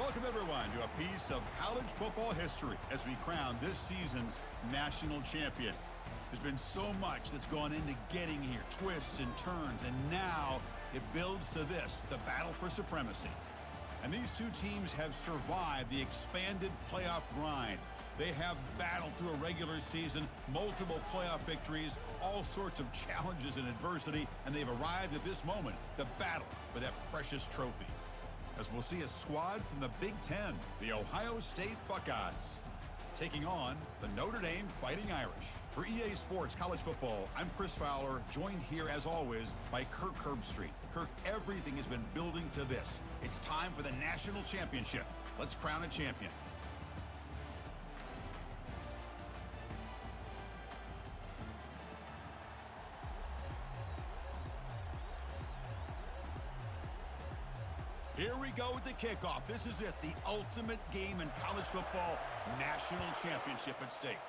Welcome, everyone, to a piece of college football history as we crown this season's national champion. There's been so much that's gone into getting here, twists and turns, and now it builds to this, the battle for supremacy. And these two teams have survived the expanded playoff grind. They have battled through a regular season, multiple playoff victories, all sorts of challenges and adversity, and they've arrived at this moment, the battle for that precious trophy. As we'll see a squad from the Big Ten, the Ohio State Buckeyes, taking on the Notre Dame Fighting Irish. For EA Sports College Football, I'm Chris Fowler, joined here as always by Kirk Herbstreit. Kirk, everything has been building to this. It's time for the national championship. Let's crown a champion. Here we go with the kickoff. This is it, the ultimate game in college football, national championship at stake.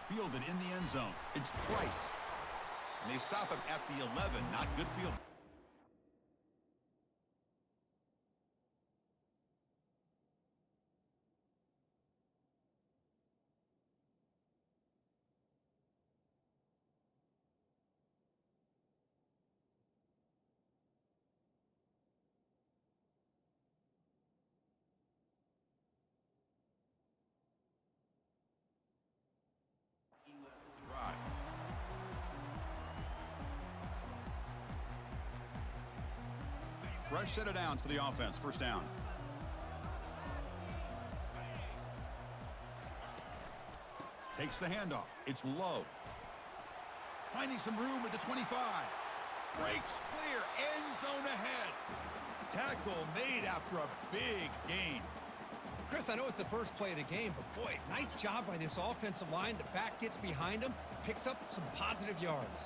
Fielded in the end zone. It's Price. And they stop him at the 11. Not good field. Drive. Fresh set of downs for the offense. First down. Takes the handoff. It's Love. Finding some room at the 25. Breaks clear. End zone ahead. Tackle made after a big gain. Chris, I know it's the first play of the game, but boy, nice job by this offensive line. The back gets behind him, picks up some positive yards.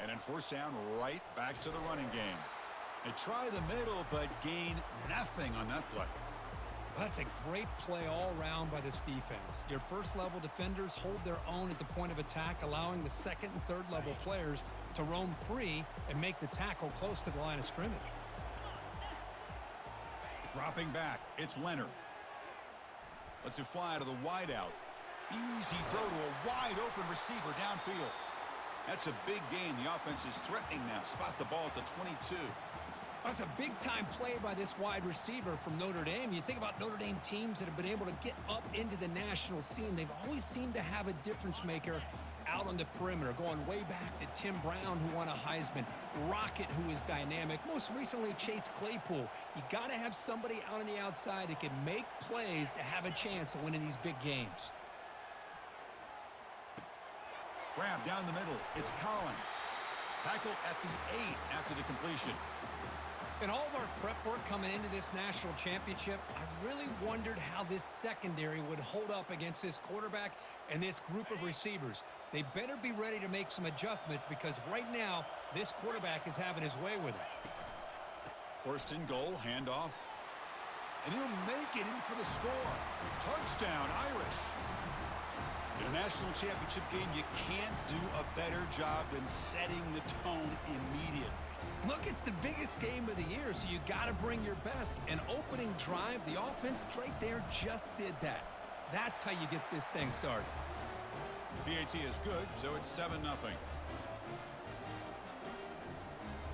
And then first down, right back to the running game. They try the middle, but gain nothing on that play. Well, that's a great play all around by this defense. Your first-level defenders hold their own at the point of attack, allowing the second and third-level players to roam free and make the tackle close to the line of scrimmage. Dropping back, it's Leonard. Lets it fly to the wideout. Easy throw to a wide-open receiver downfield. That's a big gain. The offense is threatening now. Spot the ball at the 22. That's a big-time play by this wide receiver from Notre Dame. You think about Notre Dame teams that have been able to get up into the national scene. They've always seemed to have a difference maker out on the perimeter, going way back to Tim Brown, who won a Heisman, Rocket, who is dynamic, most recently Chase Claypool. You got to have somebody out on the outside that can make plays to have a chance of winning these big games. Grab down the middle. It's Collins. Tackle at the 8 after the completion. In all of our prep work coming into this national championship, I really wondered how this secondary would hold up against this quarterback and this group of receivers. They better be ready to make some adjustments because right now, this quarterback is having his way with it. First and goal, handoff. And he'll make it in for the score. Touchdown, Irish. In a national championship game, you can't do a better job than setting the tone immediately. Look, it's the biggest game of the year, so you got to bring your best. An opening drive, the offense right there just did that. That's how you get this thing started. PAT is good, so it's 7-0.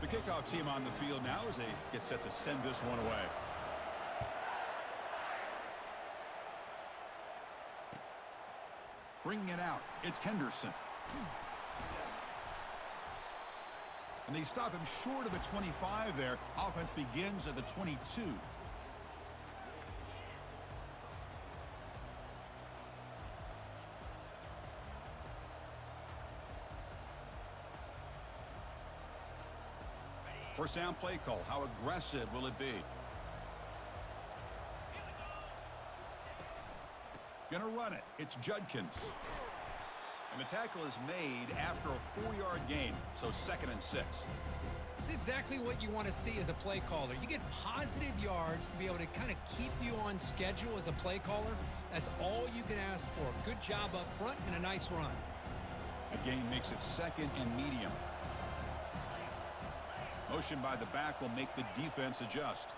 The kickoff team on the field now as they get set to send this one away. Bringing it out, it's Henderson. And they stop him short of the 25 there. Offense begins at the 22. First down play call. How aggressive will it be? Gonna run it. It's Judkins. And the tackle is made after a 4-yard gain, so 2nd and 6. It's exactly what you want to see as a play caller. You get positive yards to be able to kind of keep you on schedule as a play caller. That's all you can ask for. Good job up front and a nice run. A gain makes it 2nd and medium. Motion by the back will make the defense adjust.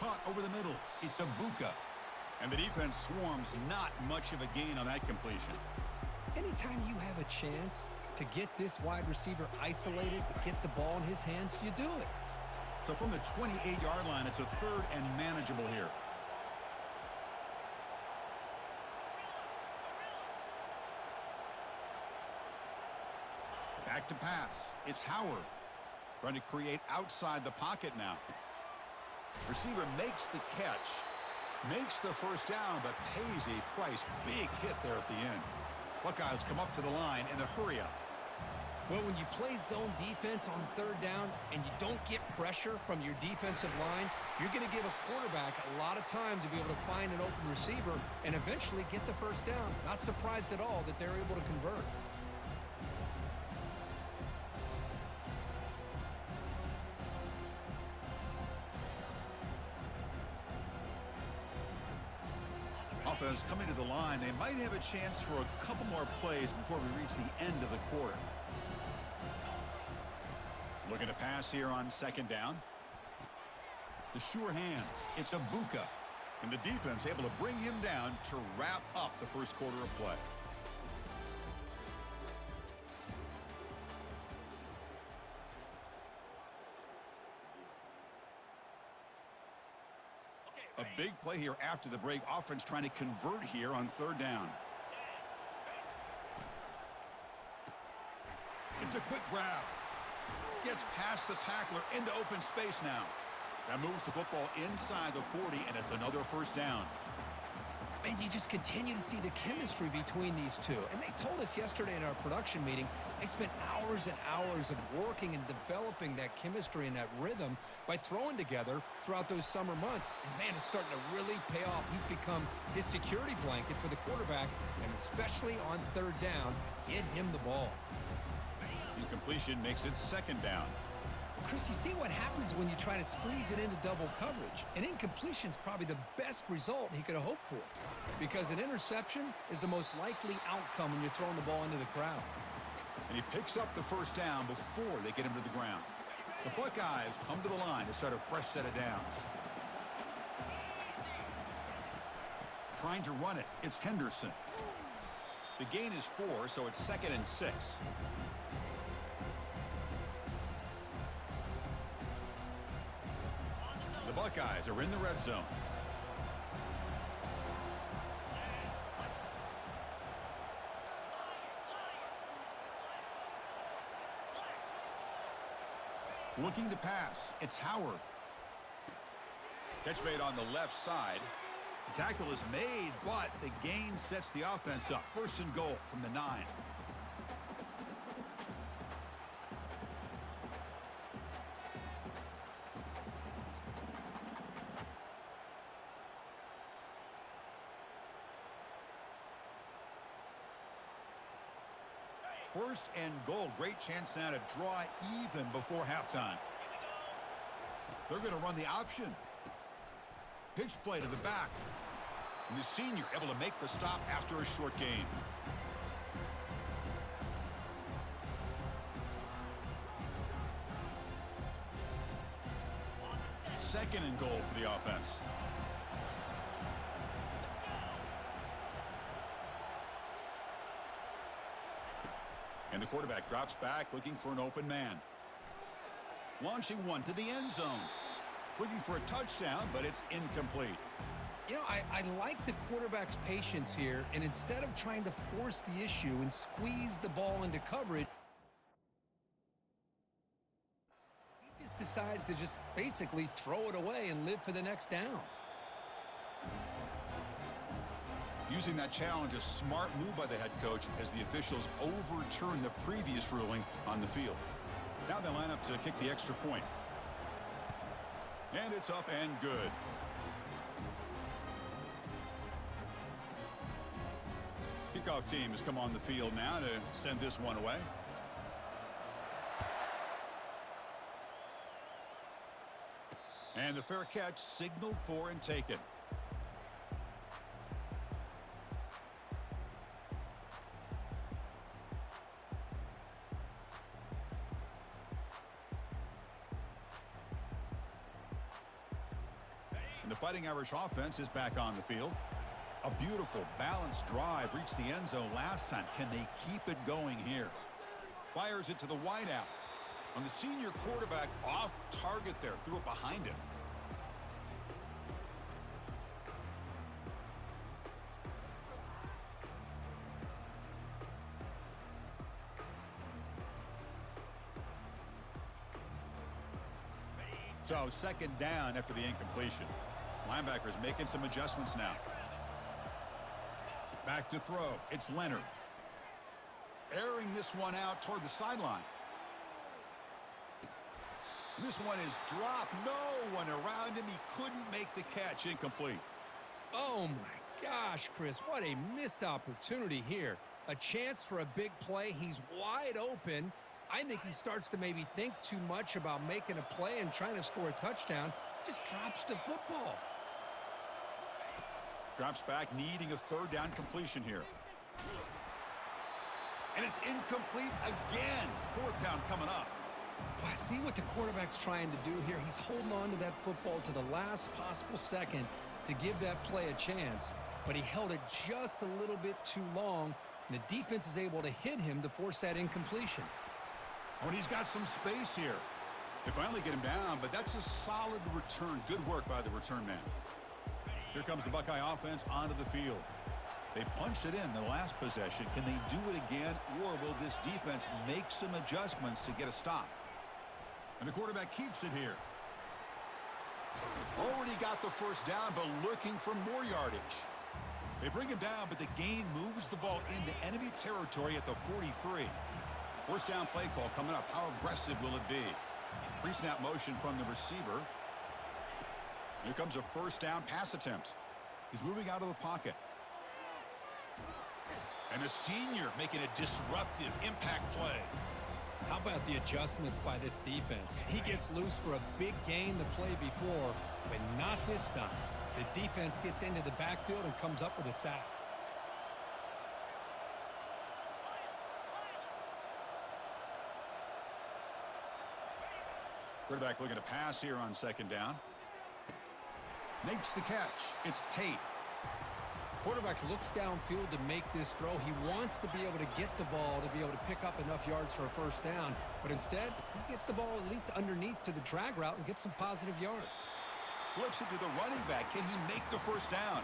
Caught over the middle. It's Ibuka. And the defense swarms. Not much of a gain on that completion. Anytime you have a chance to get this wide receiver isolated, to get the ball in his hands, you do it. So from the 28-yard line, it's a 3rd and manageable here. Back to pass. It's Howard. Trying to create outside the pocket now. Receiver makes the catch. Makes the first down, but pays a price. Big hit there at the end. Buckeyes come up to the line in the hurry-up. Well, when you play zone defense on 3rd down and you don't get pressure from your defensive line, you're going to give a quarterback a lot of time to be able to find an open receiver and eventually get the first down. Not surprised at all that they're able to convert. Offense coming to the line. They might have a chance for a couple more plays before we reach the end of the quarter. Looking to pass here on 2nd down. The sure hands. It's Ibuka. And the defense able to bring him down to wrap up the first quarter of play. A big play here after the break. Offense trying to convert here on 3rd down. It's a quick grab. Gets past the tackler into open space now. That moves the football inside the 40, and it's another first down. And you just continue to see the chemistry between these two. And they told us yesterday in our production meeting, they spent hours and hours of working and developing that chemistry and that rhythm by throwing together throughout those summer months. And, man, it's starting to really pay off. He's become his security blanket for the quarterback, and especially on 3rd down, get him the ball. Incompletion makes it 2nd down. Chris, you see what happens when you try to squeeze it into double coverage. An incompletion is probably the best result he could have hoped for, because an interception is the most likely outcome when you're throwing the ball into the crowd. And he picks up the first down before they get him to the ground. The Buckeyes come to the line to start a fresh set of downs. Trying to run it. It's Henderson. The gain is 4, so it's 2nd and 6. The Buckeyes are in the red zone. Looking to pass. It's Howard. Catch made on the left side. The tackle is made, but the gain sets the offense up. 1st and goal from the 9. First and goal. Great chance now to draw even before halftime. They're going to run the option. Pitch play to the back. And the senior able to make the stop after a short gain. Second and goal for the offense. And the quarterback drops back, looking for an open man. Launching one to the end zone. Looking for a touchdown, but it's incomplete. You know, I like the quarterback's patience here, and instead of trying to force the issue and squeeze the ball into coverage, he just decides to just basically throw it away and live for the next down. Using that challenge, a smart move by the head coach as the officials overturn the previous ruling on the field. Now they line up to kick the extra point. And it's up and good. Kickoff team has come on the field now to send this one away. And the fair catch signaled for and taken. the Fighting Irish offense is back on the field. A beautiful, balanced drive reached the end zone last time. Can they keep it going here? Fires it to the wideout. On the senior quarterback, off target there. Threw it behind him. So second down after the incompletion. Linebackers making some adjustments now. Back to throw. It's Leonard. Airing this one out toward the sideline. This one is dropped. No one around him. He couldn't make the catch. Incomplete. Oh, my gosh, Chris. What a missed opportunity here. A chance for a big play. He's wide open. I think he starts to maybe think too much about making a play and trying to score a touchdown. Just drops the football. Drops back, needing a third down completion here. And it's incomplete again. Fourth down coming up. But see what the quarterback's trying to do here. He's holding on to that football to the last possible second to give that play a chance. But he held it just a little bit too long. And the defense is able to hit him to force that incompletion. Oh, and he's got some space here. They finally get him down, but that's a solid return. Good work by the return man. Here comes the Buckeye offense onto the field. They punched it in the last possession. Can they do it again, or will this defense make some adjustments to get a stop? And the quarterback keeps it here. Already got the first down, but looking for more yardage. They bring him down, but the gain moves the ball into enemy territory at the 43. First down play call coming up. How aggressive will it be? Pre-snap motion from the receiver. Here comes a first down pass attempt. He's moving out of the pocket. And a senior making a disruptive impact play. How about the adjustments by this defense? He gets loose for a big gain the play before, but not this time. The defense gets into the backfield and comes up with a sack. Quarterback looking to pass here on second down. Makes the catch. It's Tate. Quarterback looks downfield to make this throw. He wants to be able to get the ball to be able to pick up enough yards for a first down. But instead, he gets the ball at least underneath to the drag route and gets some positive yards. Flips it to the running back. Can he make the first down?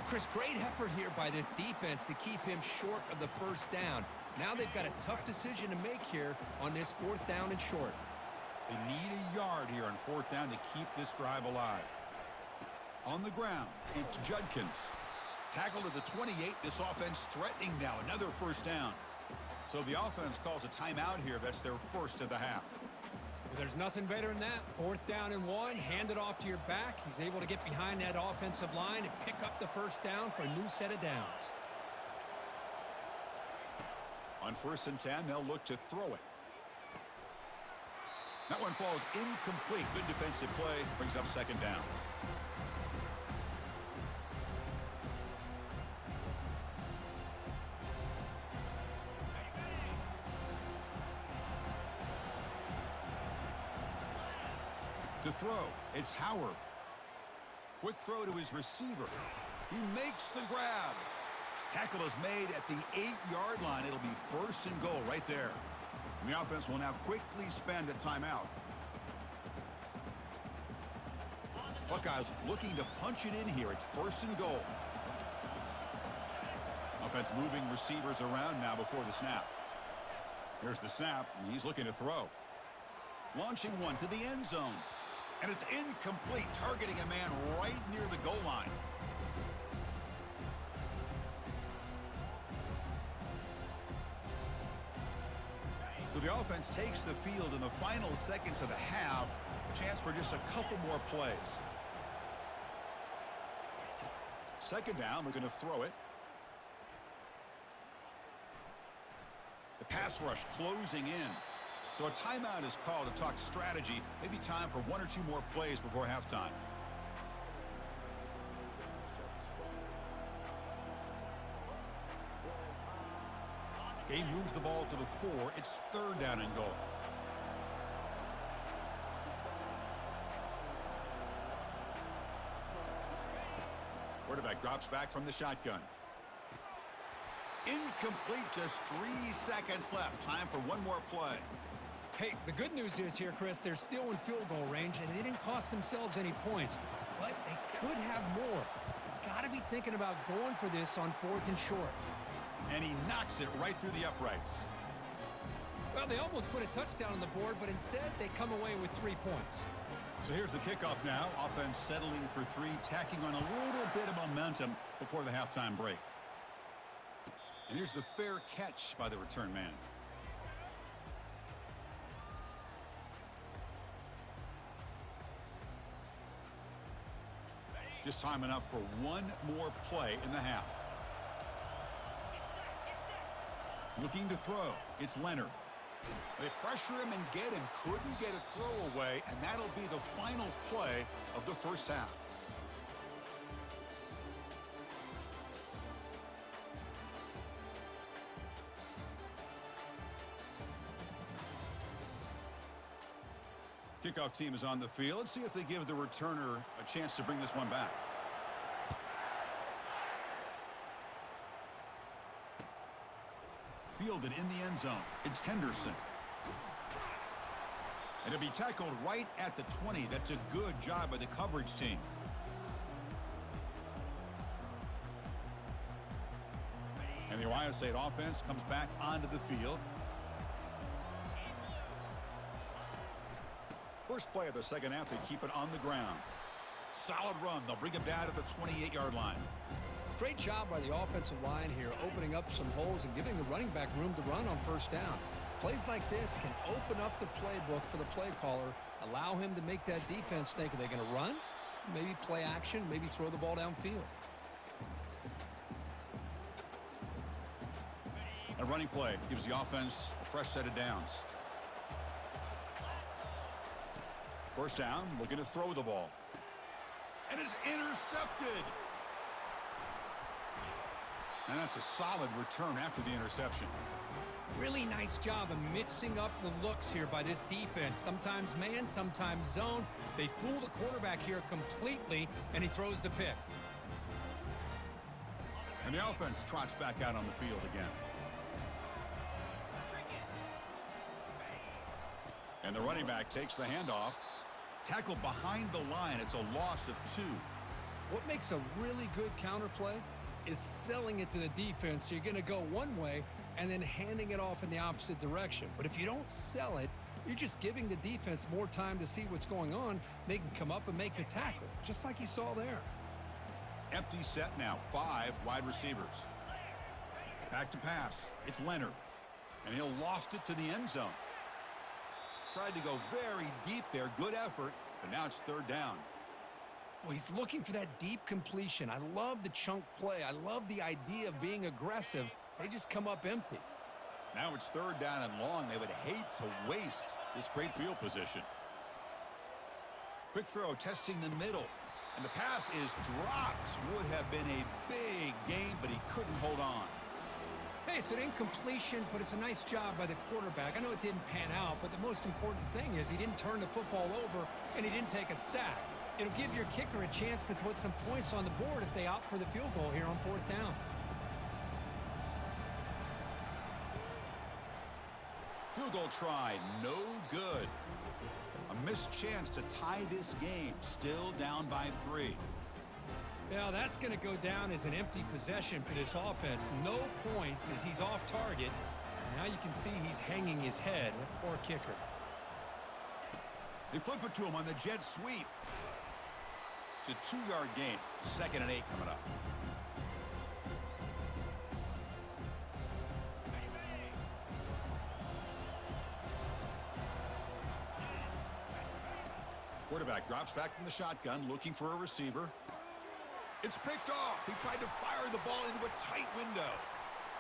Chris, great effort here by this defense to keep him short of the first down. Now they've got a tough decision to make here on this fourth down and short. They need a yard here on fourth down to keep this drive alive. On the ground, it's Judkins. Tackled at the 28. This offense threatening now. Another first down. So the offense calls a timeout here. That's their first of the half. Well, there's nothing better than that. Fourth down and one. Hand it off to your back. He's able to get behind that offensive line and pick up the first down for a new set of downs. On 1st and 10, they'll look to throw it. That one falls incomplete. Good defensive play. Brings up second down. To throw, it's Howard. Quick throw to his receiver. He makes the grab. Tackle is made at the 8-yard line. It'll be first and goal right there. And the offense will now quickly spend a timeout. Buckeyes looking to punch it in here. It's first and goal. Offense moving receivers around now before the snap. Here's the snap, and he's looking to throw. Launching one to the end zone. And it's incomplete, targeting a man right near the goal line. So the offense takes the field in the final seconds of the half. Chance for just a couple more plays. Second down, we're going to throw it. The pass rush closing in. So a timeout is called to talk strategy. Maybe time for one or two more plays before halftime. Game moves the ball to the 4. It's third down and goal. Drops back from the shotgun. Incomplete, just 3 seconds left. Time for one more play. Hey, the good news is here, Chris, they're still in field goal range, and they didn't cost themselves any points. But they could have more. They've got to be thinking about going for this on 4th and short. And he knocks it right through the uprights. Well, they almost put a touchdown on the board, but instead they come away with 3 points. So here's the kickoff now. Offense settling for 3, tacking on a little bit of momentum before the halftime break. And here's the fair catch by the return man. Just time enough for one more play in the half. Looking to throw. It's Leonard. They pressure him and get him. Couldn't get a throw away, and that'll be the final play of the first half. Kickoff team is on the field. Let's see if they give the returner a chance to bring this one back. Fielded in the end zone. It's Henderson. And it'll be tackled right at the 20. That's a good job by the coverage team. And the Ohio State offense comes back onto the field. First play of the second half, they keep it on the ground. Solid run. They'll bring it down to the 28-yard line. Great job by the offensive line here, opening up some holes and giving the running back room to run on first down. Plays like this can open up the playbook for the play caller, allow him to make that defense think, are they going to run? Maybe play action, maybe throw the ball downfield. A running play gives the offense a fresh set of downs. First down, looking to throw the ball. And it's intercepted. And that's a solid return after the interception. Really nice job of mixing up the looks here by this defense. Sometimes man, sometimes zone. They fool the quarterback here completely, and he throws the pick. And the offense trots back out on the field again. And the running back takes the handoff. Tackled behind the line. It's a loss of 2. What makes a really good counter play is selling it to the defense. So you're going to go one way and then handing it off in the opposite direction. But if you don't sell it, you're just giving the defense more time to see what's going on. They can come up and make the tackle, just like you saw there. Empty set now. 5 wide receivers. Back to pass. It's Leonard. And he'll loft it to the end zone. Tried to go very deep there. Good effort. But now it's third down. Well, he's looking for that deep completion. I love the chunk play. I love the idea of being aggressive. They just come up empty. Now it's third down and long. They would hate to waste this great field position. Quick throw testing the middle. And the pass is dropped. Would have been a big gain, but he couldn't hold on. Hey, it's an incompletion, but it's a nice job by the quarterback. I know it didn't pan out, but the most important thing is he didn't turn the football over and he didn't take a sack. It'll give your kicker a chance to put some points on the board if they opt for the field goal here on 4th down. Field goal try, no good. A missed chance to tie this game, still down by 3. Now that's going to go down as an empty possession for this offense. No points as he's off target. Now you can see he's hanging his head. A poor kicker. They flip it to him on the jet sweep. It's a 2-yard gain. 2nd and 8 coming up. Quarterback drops back from the shotgun, looking for a receiver. It's picked off. He tried to fire the ball into a tight window.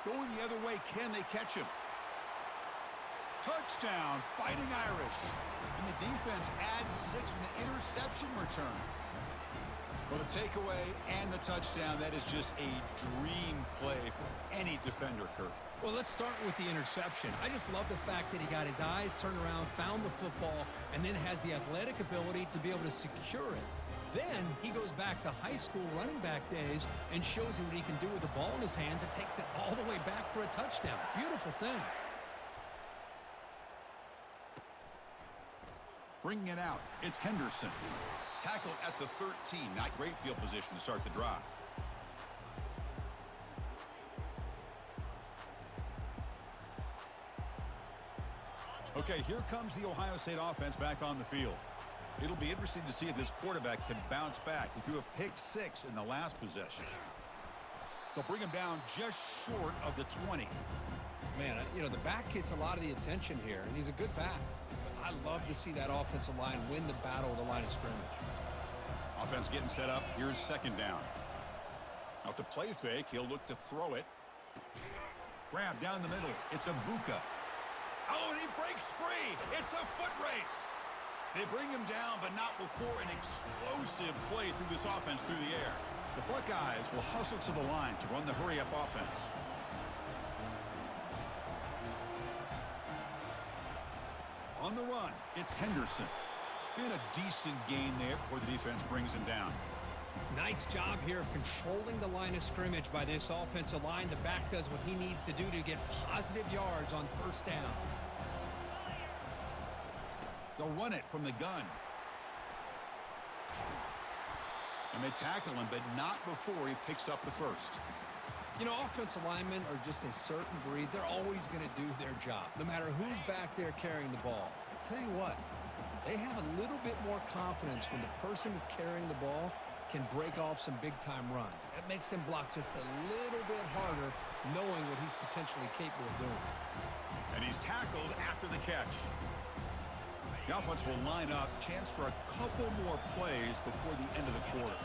Going the other way, can they catch him? Touchdown, Fighting Irish. And the defense adds 6 from the interception return. Well, the takeaway and the touchdown, that is just a dream play for any defender, Kirk. Well, let's start with the interception. I just love the fact that he got his eyes turned around, found the football, and then has the athletic ability to be able to secure it. Then he goes back to high school running back days and shows you what he can do with the ball in his hands and takes it all the way back for a touchdown. Beautiful thing. Bringing it out, it's Henderson. Tackled at the 13. Not great field position to start the drive. Okay, here comes the Ohio State offense back on the field. It'll be interesting to see if this quarterback can bounce back. He threw a pick 6 in the last possession. They'll bring him down just short of the 20. Man, you know, the back gets a lot of the attention here, and he's a good back. I love to see that offensive line win the battle of the line of scrimmage. Offense getting set up. Here's second down. Off the play fake, he'll look to throw it. Grab down the middle. It's Ibuka. Oh, and he breaks free. It's a foot race. They bring him down, but not before an explosive play through this offense through the air. The Buckeyes will hustle to the line to run the hurry-up offense. On the run, it's Henderson. And a decent gain there before the defense brings him down. Nice job here of controlling the line of scrimmage by this offensive line. The back does what he needs to do to get positive yards on first down. They'll run it from the gun. And they tackle him, but not before he picks up the first. You know, offensive linemen are just a certain breed. They're always going to do their job, no matter who's back there carrying the ball. I'll tell you what, they have a little bit more confidence when the person that's carrying the ball can break off some big-time runs. That makes them block just a little bit harder, knowing what he's potentially capable of doing. And he's tackled after the catch. The offense will line up. Chance for a couple more plays before the end of the quarter.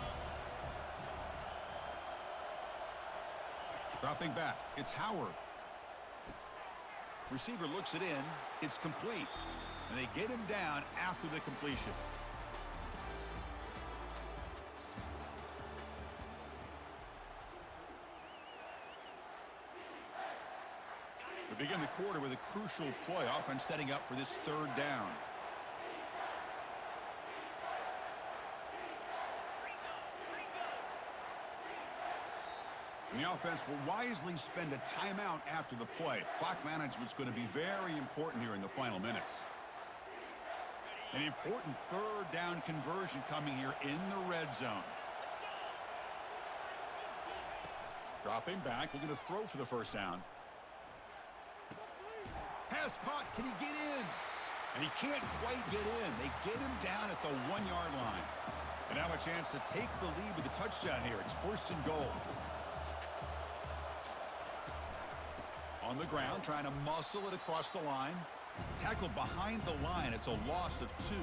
Dropping back, it's Howard. Receiver looks it in. It's complete. And they get him down after the completion. We begin the quarter with a crucial play. Offense setting up for this third down. And the offense will wisely spend a timeout after the play. Clock management's going to be very important here in the final minutes. An important third down conversion coming here in the red zone. Dropping back, looking to throw for the first down. Pass caught, can he get in? And he can't quite get in. They get him down at the 1-yard line. And now a chance to take the lead with a touchdown here. It's first and goal. On the ground, trying to muscle it across the line. Tackled behind the line. It's a loss of 2.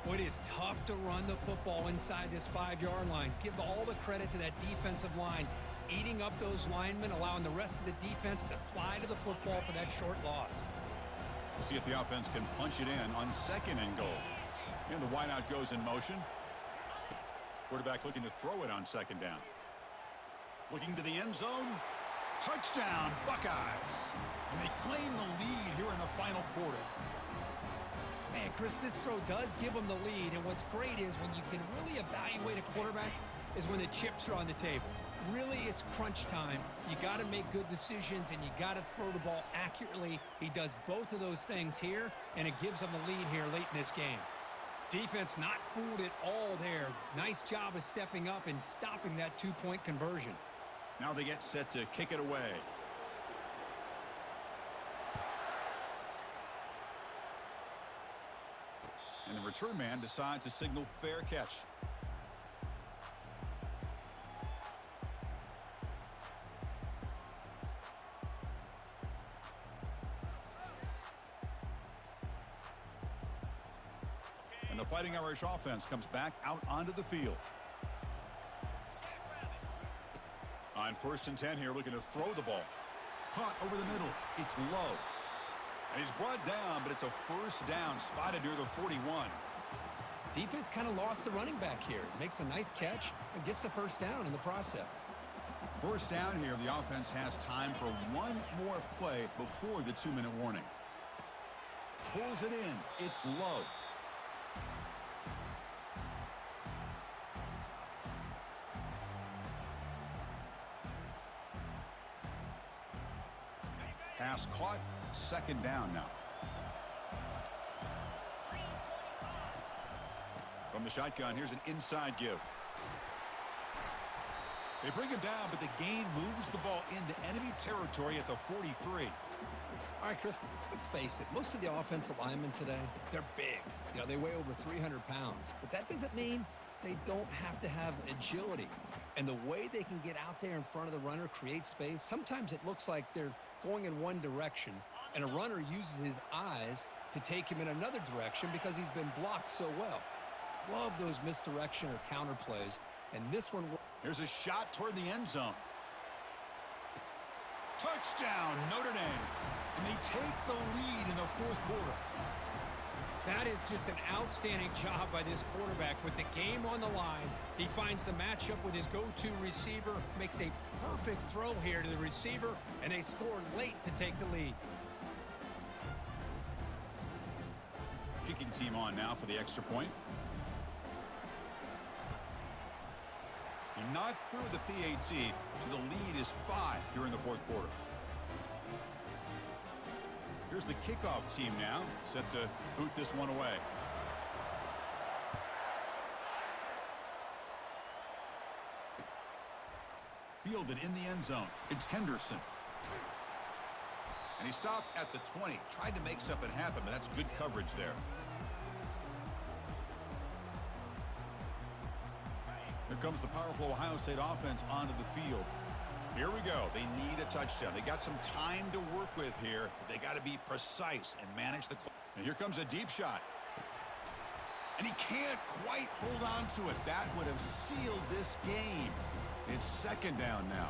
Well, it is tough to run the football inside this 5-yard line. Give all the credit to that defensive line, eating up those linemen, allowing the rest of the defense to fly to the football for that short loss. We'll see if the offense can punch it in on second and goal. And the wideout goes in motion. Quarterback looking to throw it on second down. Looking to the end zone. Touchdown, Buckeyes. And they claim the lead here in the final quarter. Man, Chris, this throw does give them the lead. And what's great is when you can really evaluate a quarterback is when the chips are on the table. Really, it's crunch time. You got to make good decisions, and you got to throw the ball accurately. He does both of those things here, and it gives them the lead here late in this game. Defense not fooled at all there. Nice job of stepping up and stopping that 2-point conversion. Now they get set to kick it away. And the return man decides to signal fair catch. And the Fighting Irish offense comes back out onto the field. On first and 10 here, looking to throw the ball. Caught over the middle. It's Love. And he's brought down, but it's a first down spotted near the 41. Defense kind of lost the running back here. Makes a nice catch and gets the first down in the process. First down here, the offense has time for one more play before the 2-minute warning. Pulls it in. It's Love. Pass caught. Second down now. From the shotgun, here's an inside give. They bring him down, but the gain moves the ball into enemy territory at the 43. All right, Chris, let's face it. Most of the offensive linemen today, they're big. You know, they weigh over 300 pounds. But that doesn't mean they don't have to have agility. And the way they can get out there in front of the runner, create space, sometimes it looks like they're going in one direction, and a runner uses his eyes to take him in another direction because he's been blocked so well. Love those misdirection or counter plays. And this one... Here's a shot toward the end zone. Touchdown, Notre Dame. And they take the lead in the fourth quarter. That is just an outstanding job by this quarterback with the game on the line. He finds the matchup with his go-to receiver, makes a perfect throw here to the receiver, and they scored late to take the lead. Kicking team on now for the extra point. He knocked through the PAT, so the lead is 5 here in the fourth quarter. Here's the kickoff team now, set to boot this one away. Fielded in the end zone. It's Henderson. And he stopped at the 20. Tried to make something happen, but that's good coverage there. Here comes the powerful Ohio State offense onto the field. Here we go. They need a touchdown. They got some time to work with here, but they got to be precise and manage the clock. And here comes a deep shot. And he can't quite hold on to it. That would have sealed this game. It's second down now.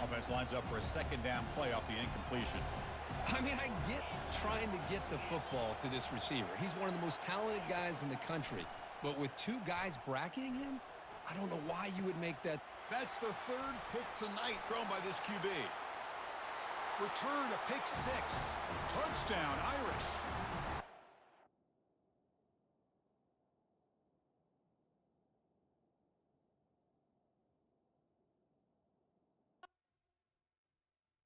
Offense lines up for a second down play off the incompletion. I mean, I get trying to get the football to this receiver. He's one of the most talented guys in the country. But with two guys bracketing him, I don't know why you would make that. That's the third pick tonight thrown by this QB. Return to pick 6. Touchdown, Irish.